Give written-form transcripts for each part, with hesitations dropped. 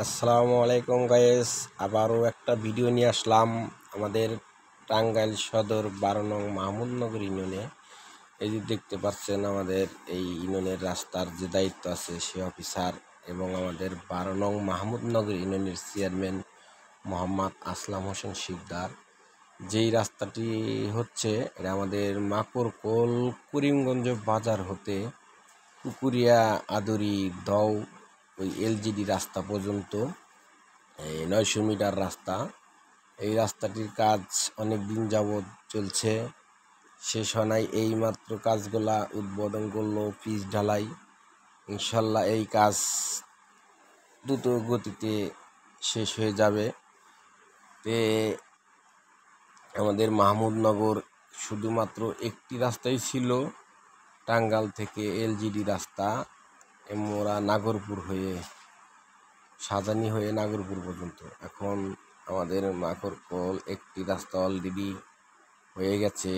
আসসালামু আলাইকুম গাইস, আবারও একটা ভিডিও নিয়ে আসলাম আমাদের টাঙ্গাইল সদর 12 নং মাহমুদনগর ইউনিয়নে। এই যে দেখতে পাচ্ছেন আমাদের এই ইউনিয়নের রাস্তার যে দায়িত্ব আছে সে অফিসার এবং আমাদের 12 নং মাহমুদনগর ইউনিয়নের চেয়ারম্যান মোহাম্মদ আসলাম হোসেন শিকদার। যেই রাস্তাটি হচ্ছে এটা আমাদের মাকড়কোল করিমগঞ্জ বাজার হতে পুকুরিয়া আদুরি দৌ ওই এলজিডি রাস্তা পর্যন্ত 900 মিটার রাস্তা। এই রাস্তাটির কাজ অনেক দিন যাবৎ চলছে, শেষ হয় নাই। এইমাত্র কাজগুলা উদ্বোধন করলো পিচ ঢালাই। ইনশাল্লাহ এই কাজ দ্রুত গতিতে শেষ হয়ে যাবে। তে আমাদের মাহমুদনগর শুধুমাত্র একটি রাস্তাই ছিল, টাঙ্গাইল থেকে এলজিডি রাস্তা মোরা নাগরপুর হয়ে সাজানি হয়ে নাগরপুর পর্যন্ত। এখন আমাদের মাকড়কোল একটি রাস্তা অলরেডি হয়ে গেছে,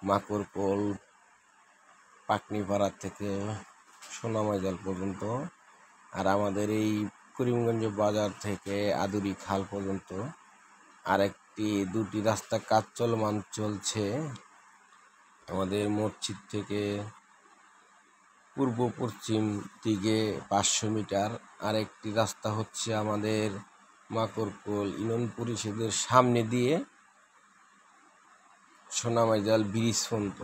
মাকড়কোল পাকনিপাড়া থেকে সোনামাইজাল পর্যন্ত। আর আমাদের এই করিমগঞ্জ বাজার থেকে আদুরি খাল পর্যন্ত দুটি রাস্তা কাজ চলমান চলছে। আমাদের মসজিদ থেকে পূর্ব পশ্চিম দিকে 500 মিটার। আরেকটি রাস্তা হচ্ছে আমাদের মাকড়কোল ইউনিয়ন পরিষদের সামনে দিয়ে সোনামাইজাল ব্রিজ পর্যন্ত,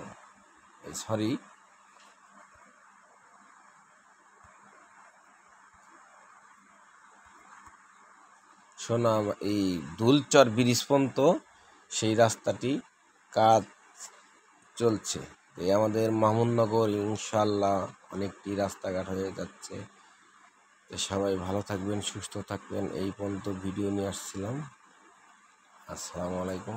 এই দুলচর ব্রিজ পর্যন্ত সেই রাস্তাটি কাজ চলছে। এই আমাদের মাহমুদনগর ইনশাল্লাহ অনেকটি রাস্তাঘাট হয়ে যাচ্ছে। সবাই ভালো থাকবেন, সুস্থ থাকবেন। এই পর্যন্ত ভিডিও নিয়ে আসছিলাম। আসসালামু আলাইকুম।